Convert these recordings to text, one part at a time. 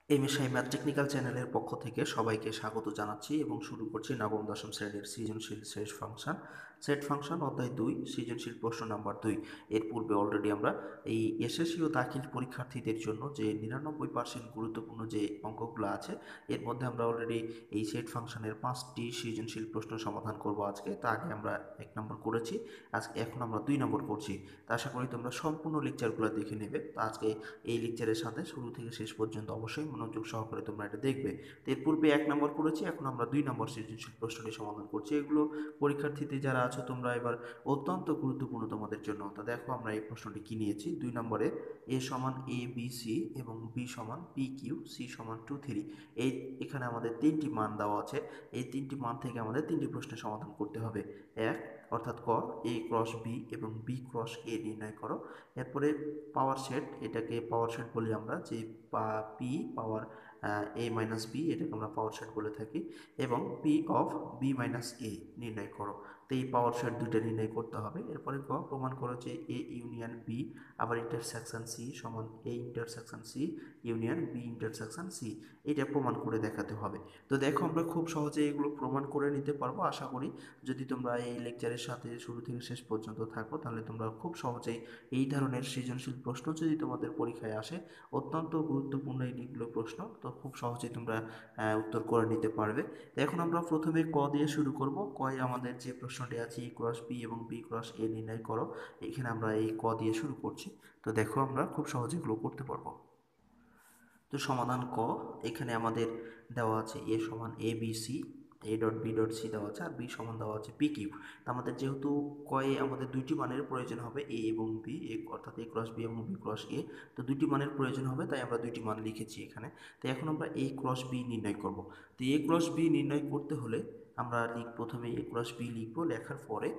MSI math technical চ্যানেলের পক্ষ থেকে সবাইকে স্বাগত জানাচ্ছি এবং শুরু করছি নবম দশম শ্রেণীর সৃজনশীল সেট ফাংশন অধ্যায় 2 সৃজনশীল প্রশ্ন নাম্বার 2। এর পূর্বে অলরেডি আমরা এই এসএসসি ও দাখিল পরীক্ষার্থীদের জন্য যে 99% গুরুত্বপূর্ণ যে অঙ্কগুলো আছে এর মধ্যে আমরা অলরেডি এই সেট ফাংশনের 5টি সৃজনশীল প্রশ্ন সমাধান করব আজকে। তা আগে আমরা 1 নম্বর করেছি, আজকে এখন আমরা 2 নম্বর করছি। তা আশা করি তোমরা সম্পূর্ণ লেকচারগুলো দেখে নেবে। তো আজকে এই লেকচারের সাথে শুরু থেকে শেষ পর্যন্ত অবশ্যই মনোযোগ সহকারে তোমরা এটা দেখবে। তো এর পূর্বে 1 নম্বর করেছি, এখন আমরা 2 নম্বর সৃজনশীল প্রশ্নটি সমাধান করছি। এগুলো পরীক্ষার্থীতে যারা আছো তোমরা এবার অত্যন্ত গুরুত্বপূর্ণ তোমাদের জন্য। তো দেখো আমরা এই প্রশ্নটি কি নিয়েছি। 2 নম্বরে এ সমান এ বি সি এবং বি সমান পি কিউ সি সমান 2 3। এখানে আমাদের 3টি মান দেওয়া আছে। এই 3টি মান থেকে আমাদের 3টি প্রশ্নের সমাধান করতে হবে। এক অর্থাৎ ক এ ক্রস বি এবং বি ক্রস এ নির্ণয় করো। এরপরে পাওয়ার সেট, এটাকে পাওয়ার সেট বলি আমরা, যে পি পাওয়ার এ মাইনাস বি, এটাকে আমরা পাওয়ার সেট বলে থাকি, এবং P of B minus A নির্ণয় করো। তো এই পাওয়ার সেট দুইটা নির্ণয় করতে হবে। এরপরে ক প্রমাণ করো যে এ ইউনিয়ন বি আবার ইন্টারসেকশন সি সমান A intersection C union B intersection C, এটা প্রমাণ করে দেখাতে হবে। তো দেখো আমরা খুব সহজে এগুলো প্রমাণ করে নিতে পারবো আশা করি। যদি তোমরা এই লেকচারের সাথে শুরু থেকে শেষ পর্যন্ত থাকো তাহলে তোমরা খুব সহজেই এই ধরনের সৃজনশীল প্রশ্ন যদি তোমাদের পরীক্ষায় আসে, অত্যন্ত গুরুত্বপূর্ণ এইগুলো প্রশ্ন, তো খুব সহজেই তোমরা উত্তর করে নিতে পারবে। এখন আমরা প্রথমে ক দিয়ে শুরু করব। কয়ে আমাদের যে প্রশ্নটি আছে ই ক্রস বি এবং বি ক্রস এ নির্ণয় করো, এখানে আমরা এই ক দিয়ে শুরু করছি। তো দেখো আমরা খুব সহজে এগুলো করতে পারবো। তো সমাধান ক, এখানে আমাদের দেওয়া আছে এ সমান A B C, A dot B dot C দেওয়া আছে, আর বি সমান দেওয়া আছে পি কিউ। তো আমাদের যেহেতু কয়ে আমাদের দুইটি মানের প্রয়োজন হবে, এ এবং বি, অর্থাৎ এ ক্রস বি এবং বি ক্রস এ, তো দুইটি মানের প্রয়োজন হবে, তাই আমরা দুইটি মান লিখেছি এখানে। তো এখন আমরা এ ক্রস বি নির্ণয় করব। তো এ ক্রস বি নির্ণয় করতে হলে আমরা প্রথমে এ ক্রস বি লিখবো, লেখার পরে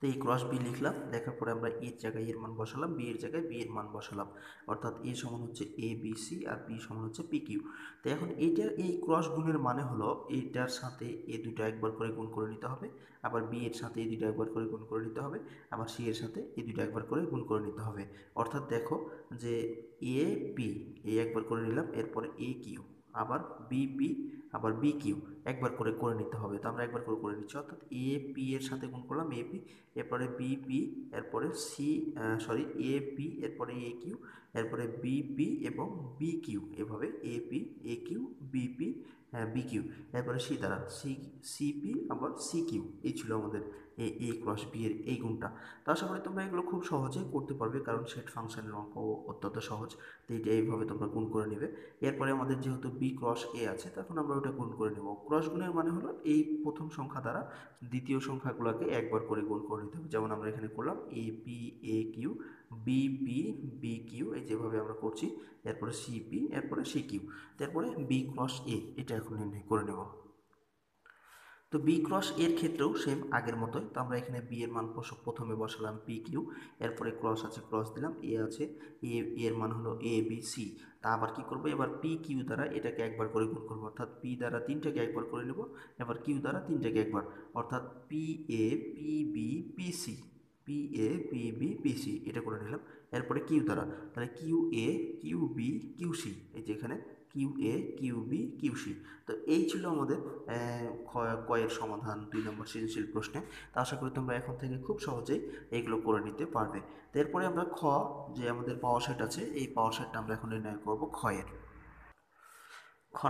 তো এই ক্রস বি লিখলাম, লেখার পরে আমরা এর জায়গায় এর মান বসালাম, বি এর জায়গায় বি এর মান বসালাম, অর্থাৎ এ সমান হচ্ছে এ বি সি আর বি সমান হচ্ছে পি কিউ। তো এখন এইটার এই ক্রস গুণের মানে হলো এইটার সাথে এ দুটো একবার করে গুণ করে নিতে হবে, আবার বি এর সাথে এই দুটো একবার করে গুণ করে নিতে হবে, আবার সি এর সাথে এই দুটো একবার করে গুণ করে নিতে হবে। অর্থাৎ দেখো যে এ পি এ একবার করে নিলাম, এরপরে এ কিউ, আবার বি পি, আবার বি কিউ একবার করে করে নিতে হবে। তো আমরা একবার করে করে নিচ্ছি, অর্থাৎ এ পি এর সাথে গুণ করলাম এ পি, এরপরে বিপি, এরপরে এ পি, এরপরে এ কিউ, এরপরে বিপি এবং বি কিউ, এভাবে A P A Q BP B Q, এরপরে সি দ্বারা সিপি আবার সি কিউ। এই ছিল আমাদের এ ক্রস বি এর এই গুণটা। তো আশা করি তোমরা এগুলো খুব সহজেই করতে পারবে, কারণ সেট ফাংশনের অঙ্ক অত্যন্ত সহজ। তো এইটা এইভাবে তোমরা গুণ করে নেবে। এরপরে আমাদের যেহেতু বি ক্রস এ আছে, তখন আমরা ওটা গুণ করে নেব। ক্রস গুণের মানে হলো এই প্রথম সংখ্যা দ্বারা দ্বিতীয় সংখ্যাগুলোকে একবার করে গুণ করে নিতে হবে। যেমন আমরা এখানে করলাম A P A Q B P B Q, এই যেভাবে আমরা করছি। এরপরে সিপি, এরপরে সি কিউ, তারপরে বি ক্রস এ, এটা এখন নির্ণয় করে নেব। তো বি ক্রস এর ক্ষেত্রেও সেম আগের মতোই। তো আমরা এখানে বি এর মান প্রথমে বসালাম পি কিউ, এরপরে ক্রস আছে ক্রস দিলাম, এ আছে এ, এর মান হলো এ বি সি। তা আবার কি করবো, এবার পি কিউ দ্বারা এটাকে একবার করে গুণ করবো, অর্থাৎ পি দ্বারা তিনটাকে একবার করে নেব, এবার কিউ দ্বারা তিনটাকে একবার, অর্থাৎ P A P B P C, P A P B P C, এটা করে নিলাম। এরপরে কিউ দ্বারা, তাহলে Q A Q B Q C, এই যে এখানে Q A Q B Q C. তো এই ছিল আমাদের কয়ের সমাধান 2 নম্বর সৃজনশীল প্রশ্নে। তা আশা করি তোমরা এখন থেকে খুব সহজেই এগুলো করে নিতে পারবে। তো এরপরে আমরা যে আমাদের পাওয়ার সেট আছে, এই পাওয়ার সেটটা আমরা এখন নির্ণয় করবো এর।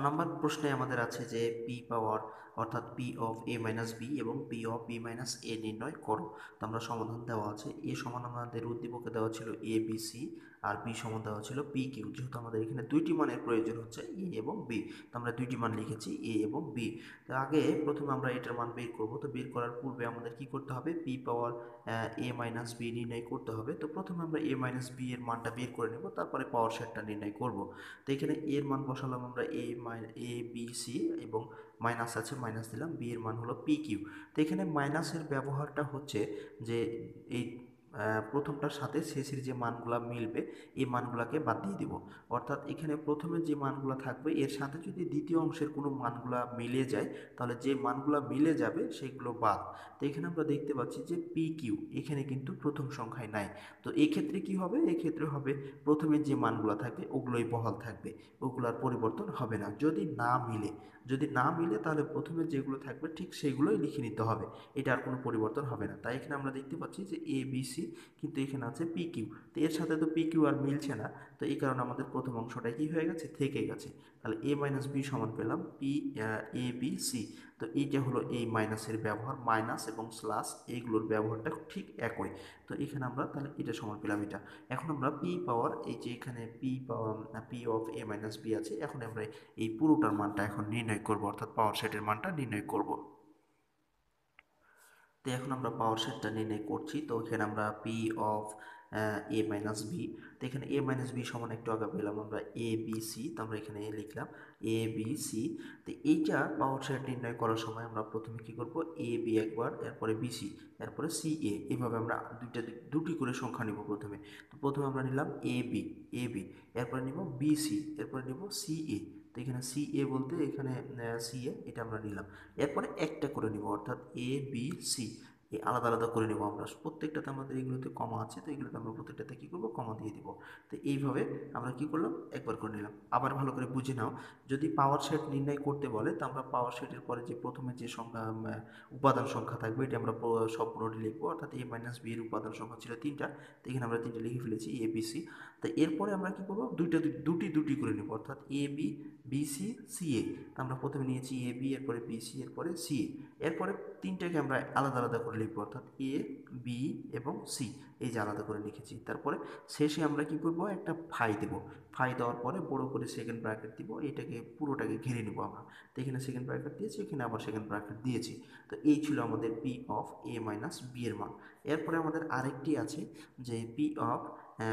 নম্বর প্রশ্নে আমাদের আছে যে পি পাওয়ার, অর্থাৎ P of A minus B এবং P of B minus A নির্ণয় করো। তো আমরা সমাধান দেওয়া আছে, এ সমান আমাদের উদ্দীপকে দেওয়া ছিল এ বি সি, আর বি সমান দেওয়া ছিল পি কিউ। যেহেতু আমাদের এখানে দুইটি মানের প্রয়োজন হচ্ছে এ এবং বি, তো আমরা দুইটি মান লিখেছি এ এবং বি। তো আগে প্রথমে আমরা এটার মান বের করব। তো বের করার পূর্বে আমাদের কি করতে হবে, পি পাওয়ার এ মাইনাস বি নির্ণয় করতে হবে। তো প্রথমে আমরা এ মাইনাস বি এর মানটা বের করে নেব, তারপরে পাওয়ার সেটটা নির্ণয় করব। তো এখানে এর মান বসালাম আমরা এ বি সি, এবং মাইনাস আছে মাইনাস দিলাম, বি এর মান হলো পি কিউ। তো এখানে মাইনাসের ব্যবহারটা হচ্ছে যে এই প্রথমটার সাথে শেষের যে মানগুলা মিলবে এই মানগুলাকে বাদ দিয়ে দিব। অর্থাৎ এখানে প্রথমে যে মানগুলা থাকবে এর সাথে যদি দ্বিতীয় অংশের কোনো মানগুলা মিলে যায় তাহলে যে মানগুলা মিলে যাবে সেগুলো বাদ। তো এখানে আমরা দেখতে পাচ্ছি যে পি কিউ এখানে কিন্তু প্রথম সংখ্যায় নাই। তো এক্ষেত্রে কি হবে, এক্ষেত্রে হবে প্রথমে যে মানগুলা থাকবে ওগুলোই বহাল থাকবে, ওগুলার পরিবর্তন হবে না। যদি না মিলে, যদি না মিলে তাহলে প্রথমে যেগুলো থাকবে ঠিক সেগুলোই লিখে নিতে হবে, এটা আর কোনো পরিবর্তন হবে না। তাই এখানে আমরা দেখতে পাচ্ছি যে এ বি সি, কিন্তু এখানে আছে পি কিউ, তো এর সাথে তো পি কিউ আর মিলছে না, তো এই কারণে আমাদের প্রথম অংশটাই কি হয়ে গেছে, থেকে গেছে। তাহলে এ মাইনাস বি সমান পেলাম পি এ বি সি। তো এইটা হলো এই মাইনাসের ব্যবহার, মাইনাস এবং স্ল্যাশ এইগুলোর ব্যবহারটা ঠিক একই। তো এখানে আমরা তাহলে এটা সমান পেলাম এটা। এখন আমরা পি পাওয়ার এই যে এখানে P power P of A minus B আছে, এখন আমরা এই পুরোটার মানটা এখন নির্ণয় করব, অর্থাৎ পাওয়ার সেটের মানটা নির্ণয় করব। তো এখন আমরা পাওয়ার সেটটা নির্ণয় করছি। তো এখানে আমরা P of A minus B, তো এখানে এ মাইনাস বি সমান একটু আগে পেলাম আমরা এ বি সি, তো আমরা এখানে লিখলাম এ বি সি। তো এইটা পাওয়ার সেট নির্ণয় করার সময় আমরা প্রথমে কি করব, এ বি একবার, এরপরে বি সি, এরপরে সি এ, এভাবে আমরা দুটি করে সংখ্যা নিব প্রথমে। তো প্রথমে আমরা নিলাম এ বি, এরপরে নিব বি সি, এরপরে নিব সি এ। তো এখানে সি এ বলতে এখানে সি এ এটা আমরা নিলাম। এরপরে একটা করে নিব, অর্থাৎ এ বি সি এই আলাদা আলাদা করে নেব আমরা। প্রত্যেকটাতে আমাদের এগুলোতে কমা আছে, তো এগুলোতে আমরা প্রত্যেকটাতে কী করবো, কমা দিয়ে দিব। তো এইভাবে আমরা কি করলাম, একবার করে নিলাম। আবার ভালো করে বুঝে নাও, যদি পাওয়ার সেট নির্ণয় করতে বলে তো আমরা পাওয়ার সেটের পরে যে প্রথমে যে সংখ্যা উপাদান সংখ্যা থাকবে এটা আমরা সম্পূর্ণটি লিখবো। অর্থাৎ এ মাইনাস বি এর উপাদান সংখ্যা ছিল তিনটা, তো এখানে আমরা তিনটা লিখে ফেলেছি এ বি সি। তো এরপরে আমরা কি করবো, দুটি করে নেব, অর্থাৎ A B B C C এ। আমরা প্রথমে নিয়েছি এ বি, এরপরে বি সি, এরপরে সি এ। এরপরে তিনটাকে আমরা আলাদা আলাদা করে লিখবো, অর্থাৎ এ বি এবং সি, এই যে আলাদা করে লিখেছি। তারপরে শেষে আমরা কি করব, একটা ফাই দেব। ফাই দেওয়ার পরে বড় করে সেকেন্ড ব্র্যাকেট দিব, এটাকে পুরোটাকে ঘিরে নেব আমরা। তো এখানে সেকেন্ড ব্র্যাকেট দিয়েছি, এখানে আবার সেকেন্ড ব্র্যাকেট দিয়েছি। তো এই ছিল আমাদের P of A minus B এর মান। এরপরে আমাদের আরেকটি আছে যে P of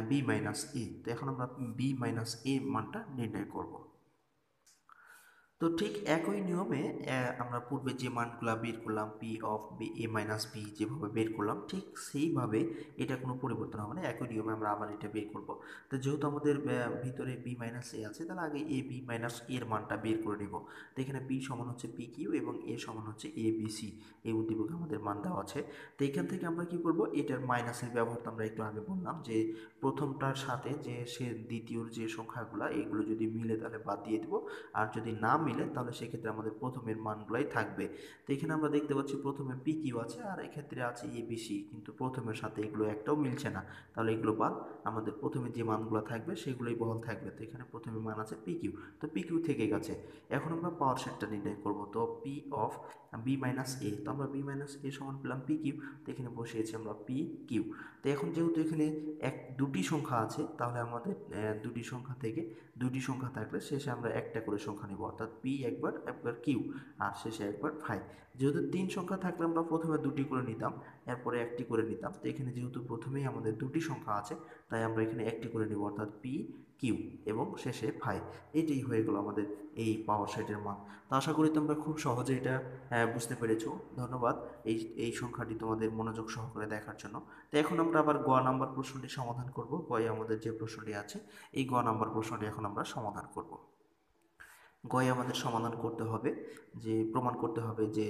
B minus A. তো এখন আমরা বি মাইনাস এ মানটা নির্ণয় করব। তো ঠিক একই নিয়মে আমরা পূর্বে যে মানগুলো বের করলাম P of B A minus B যেভাবে বের করলাম ঠিক সেইভাবে এটা কোনো পরিবর্তন হবে না, একই নিয়মে আমরা আবার এটা বের করব। তো যেহেতু আমাদের ভিতরে বি মাইনাস এ আছে, তাহলে আগে এ বি মাইনাস এর মানটা বের করে নিব। তো এখানে বি সমান হচ্ছে পি কিউ এবং এ সমান হচ্ছে এ বি সি, এই উদ্দীপকে আমাদের মান দেওয়া আছে। তো এখান থেকে আমরা কি করব, এটার মাইনাসের ব্যবহারটা আমরা একটু আগে বললাম যে প্রথমটার সাথে যে সে দ্বিতীয়র যে সংখ্যাগুলো এগুলো যদি মিলে তাহলে বাদ দিয়ে দেবো, আর যদি না মিলে তাহলে সেক্ষেত্রে আমাদের প্রথমের মানগুলাই থাকবে। তো এখানে আমরা দেখতে পাচ্ছি প্রথমে পি কিউ আছে আর এক্ষেত্রে আছে এ বি সি, কিন্তু প্রথমের সাথে এগুলো একটাও মিলছে না, তাহলে এগুলো বাদ। আমাদের প্রথমে যে মানগুলো থাকবে সেগুলোই বহাল থাকবে। তো এখানে প্রথমে মান আছে পি কিউ, তো পি কিউ থেকে গেছে। এখন আমরা পাওয়ার সেটটা নির্ণয় করব। তো P of B minus A, তো আমরা বি মাইনাস এ সমান পেলাম পি কিউ, তো এখানে বসিয়েছি আমরা পি কিউ। তো এখন যেহেতু এখানে দুটি সংখ্যা আছে, তাহলে আমাদের দুটি সংখ্যা থেকে দুটি সংখ্যা থাকলে শেষে আমরা একটা করে সংখ্যা নিব, অর্থাৎ পি একবার, একবার কিউ, আর শেষে একবার ফাই। যেহেতু তিন সংখ্যা থাকলে আমরা প্রথমে দুটি করে নিতাম, এরপরে একটি করে নিতাম। তো এখানে যেহেতু প্রথমেই আমাদের দুটি সংখ্যা আছে, তাই আমরা এখানে একটি করে নিব, অর্থাৎ পি কিউ এবং শেষে ফাই। এটাই হয়ে গেল আমাদের এই পাওয়ার সেটের মান। তো আশা করি তোমরা খুব সহজে এটা বুঝতে পেরেছো। ধন্যবাদ এই এই সংখ্যাটি তোমাদের মনোযোগ সহকারে দেখার জন্য। তো এখন আমরা আবার গ নাম্বার প্রশ্নটি সমাধান করব। গয়ে আমাদের যে প্রশ্নটি আছে এই গ নাম্বার প্রশ্নটি এখন আমরা সমাধান করব। গয়ে আমাদের সমাধান করতে হবে যে প্রমাণ করতে হবে যে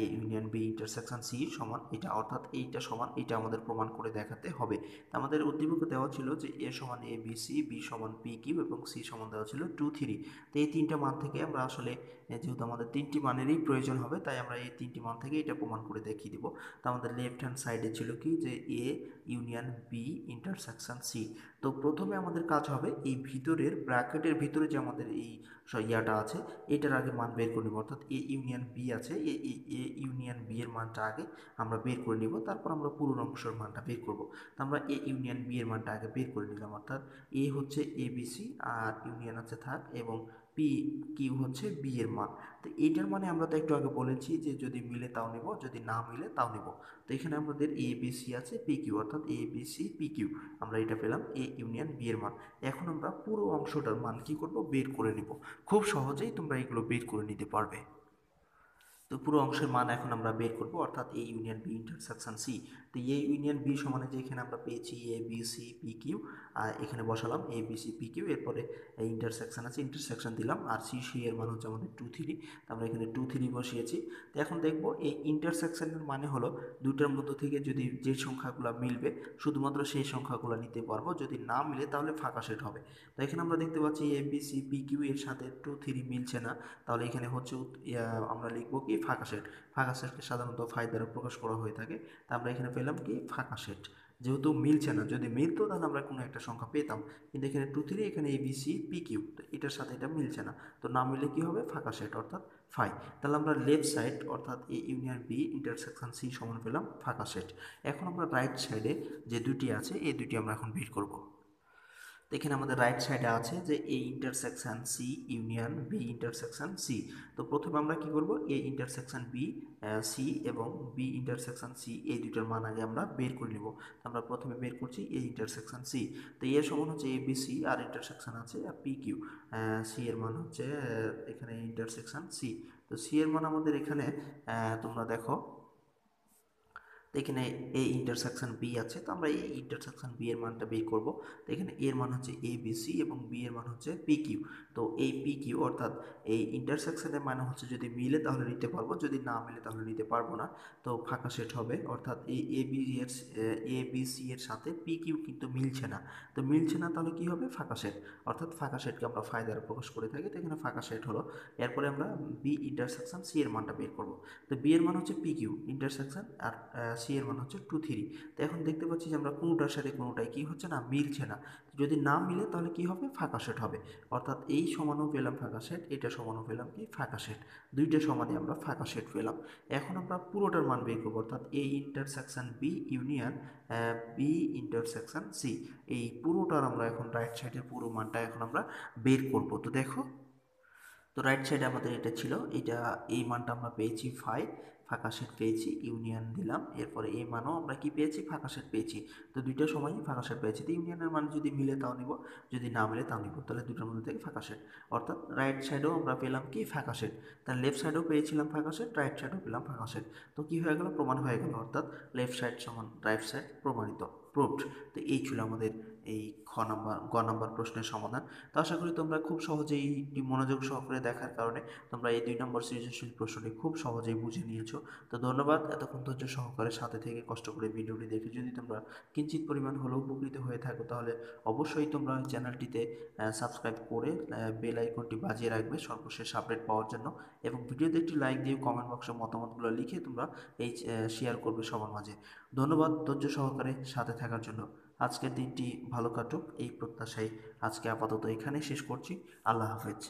A union B intersection C সমান এটা, অর্থাৎ এইটা সমান এটা আমাদের প্রমাণ করে দেখাতে হবে। তো আমাদের উদ্দীপকে দেওয়া ছিল যে এ সমান এ বি সি, বি সমান পি কিউ এবং সি সমান দেওয়া ছিল 2 3। তো এই তিনটা মান থেকে আমরা আসলে যেহেতু আমাদের তিনটি মানেরই প্রয়োজন হবে, তাই আমরা এই তিনটি মান থেকে এটা প্রমাণ করে দেখিয়ে দিব। তো আমাদের লেফট হ্যান্ড সাইডে ছিল কি যে A union B intersection C. তো প্রথমে আমাদের কাজ হবে এই ভিতরের ব্র্যাকেটের ভিতরে যে আমাদের এই ইয়াটা আছে এটার আগে মান বের করে নিব, অর্থাৎ এ ইউনিয়ন বি আছে, এ ইউনিয়ন বি এর মানটা আগে আমরা বের করে নিব, তারপর আমরা পুরো অংশের মানটা বের করব। তো আমরা এ ইউনিয়ন বি এর মানটা আগে বের করে নিলাম, অর্থাৎ এ হচ্ছে এ বি সি আর ইউনিয়ন আছে থাক, এবং পি কিউ হচ্ছে বি এর মান। তো এইটার মানে আমরা তো একটু আগে বলেছি যে যদি মিলে তাও নিব, যদি না মিলে তাও নিব। তো এখানে আমাদের এ বি সি আছে, পি কিউ, অর্থাৎ এ বি সি পি কিউ, আমরা এটা পেলাম এ ইউনিয়ন বি এর মান। এখন আমরা পুরো অংশটার মান কি করব, বের করে নিব। খুব সহজেই তোমরা এগুলো বের করে নিতে পারবে। তো পুরো অংশের মান এখন আমরা বের করব, অর্থাৎ A union B intersection C. তো এ ইউনিয়ন বি সমানে যে এখানে আমরা পেয়েছি A B C P Q, আর এখানে বসালাম A B C P Q, এরপরে ইন্টারসেকশন আছে ইন্টারসেকশন দিলাম, আর সি সি এর মান হচ্ছে আমাদের 2 3, আমরা এখানে 2 3 বসিয়েছি। তো এখন দেখব এই ইন্টারসেকশনের মানে হলো দুইটার মধ্যে থেকে যদি যে সংখ্যাগুলো মিলবে শুধুমাত্র সেই সংখ্যাগুলো নিতে পারবো, যদি না মিলে তাহলে ফাঁকা সেট হবে। তো এখানে আমরা দেখতে পাচ্ছি এ বি সি পি কিউ এর সাথে 2 3 মিলছে না, তাহলে এখানে হচ্ছে আমরা লিখবো কি ফাঁকা সেট। ফাঁকা সেটকে সাধারণত ফাই দ্বারা প্রকাশ করা হয়ে থাকে। তা আমরা এখানে পেলাম কি ফাঁকা সেট। যেহেতু মিলছে না, যদি মিলতো তাহলে আমরা কোনো একটা সংখ্যা পেতাম, কিন্তু এখানে 2 3, এখানে এ বি সি পি কিউ, তো এটার সাথে এটা মিলছে না, তো না মিলে কি হবে ফাঁকা সেট অর্থাৎ ফাই। তাহলে আমরা লেফট সাইড অর্থাৎ A union B intersection C সমান পেলাম ফাঁকা সেট। এখন আমরা রাইট সাইডে যে দুটি আছে এই দুটি আমরা এখন বের করব। এখানে আমাদের রাইট সাইডে আছে যে A intersection C union B intersection C. তো প্রথমে আমরা কি করব, এ ইন্টারসেকশন বি সি এবং বি ইন্টারসেকশন সি এই দুইটার মান আগে আমরা বের করে নিব। আমরা প্রথমে বের করছি এ ইন্টারসেকশন সি। তো এর সমান হচ্ছে এ বি সি, আর ইন্টারসেকশন আছে পি কিউ। সি এর মান হচ্ছে এখানে ইন্টারসেকশন সি। তো সি এর মান আমাদের এখানে তোমরা দেখো, তো এখানে এ ইন্টারসেকশন বি আছে, তো আমরা এই ইন্টারসেকশন বি এর মানটা বের করব। তো এখানে এর মান হচ্ছে এ বি সি এবং বি এর মান হচ্ছে পি কিউ। তো এই পি কিউ অর্থাৎ এই ইন্টারসেকশনের মানে হচ্ছে যদি মিলে তাহলে নিতে পারবো, যদি না মিলে তাহলে নিতে পারবো না। তো ফাঁকা সেট হবে, অর্থাৎ এই এ বি সি এর সাথে পি কিউ কিন্তু মিলছে না। তো মিলছে না তাহলে কি হবে ফাঁকা সেট, অর্থাৎ ফাঁকা সেটকে আমরা ফাই দ্বারা প্রকাশ করে থাকি। তো এখানে ফাঁকা সেট হলো। এরপরে আমরা বি ইন্টারসেকশন সি এর মানটা বের করব। তো বি এর মান হচ্ছে পি কিউ ইন্টারসেকশন, আর সি এর মান হচ্ছে 2 3। তো এখন দেখতে পাচ্ছি যে আমরা কোনোটার সাথে কোনোটাই কি হচ্ছে না, মিলছে না। যদি না মিলে তাহলে কি হবে ফাঁকা সেট হবে, অর্থাৎ এই সমানও পেলাম ফাঁকা সেট, এটা সমানও পেলাম কি ফাঁকা সেট, দুইটা সমানে আমরা ফাঁকা সেট পেলাম। এখন আমরা পুরোটার মান বের করবো, অর্থাৎ A intersection B union B intersection C, এই পুরোটার আমরা এখন রাইট সাইডের পুরো মানটা এখন আমরা বের করব। তো দেখো, তো রাইট সাইডে আমাদের এটা ছিল, এটা এই মানটা আমরা পেয়েছি ফাই, ফাঁকা সেট পেয়েছি, ইউনিয়ন দিলাম, এরপরে এই মানও আমরা কি পেয়েছি ফাঁকা সেট পেয়েছি। তো দুইটার সময়ই ফাঁকা সেট পেয়েছি। তো ইউনিয়নের মান যদি মিলে তাও নিব, যদি না মিলে তাও নিব, তাহলে দুটোর মধ্যে থেকে ফাঁকা সেট, অর্থাৎ রাইট সাইডেও আমরা পেলাম কি ফাঁকা সেট, তাহলে লেফট সাইডেও পেয়েছিলাম ফাঁকা সেট, রাইট সাইডেও পেলাম ফাঁকা সেট। তো কি হয়ে গেল, প্রমাণ হয়ে গেল, অর্থাৎ লেফট সাইড সমান রাইট সাইড প্রমাণিত, প্রুভড। তো এই ছিল আমাদের এই গ নাম্বার প্রশ্নের সমাধান। তো আশা করি তোমরা খুব সহজেই মনোযোগ সহকারে দেখার কারণে তোমরা এই 2 নম্বর সৃজনশীল প্রশ্নটি খুব সহজেই বুঝে নিয়েছো। তো ধন্যবাদ এতক্ষণ ধৈর্য সহকারে সাথে থেকে কষ্ট করে ভিডিওটি দেখে। যদি তোমরা কিঞ্চিত পরিমাণ হলেও উপকৃত হয়ে থাকো তাহলে অবশ্যই তোমরা চ্যানেলটিতে সাবস্ক্রাইব করে বেল আইকনটি বাজিয়ে রাখবে সর্বশেষ আপডেট পাওয়ার জন্য, এবং ভিডিওতে একটি লাইক দিয়ে কমেন্ট বক্সে মতামতগুলো লিখে তোমরা এই শেয়ার করবে সবার মাঝে। ধন্যবাদ ধৈর্য সহকারে সাথে থাকার জন্য। আজকের দিনটি ভালো কাটুক এই প্রত্যাশায় আজকে আপাতত এখানে শেষ করছি। আল্লাহ হাফেজ।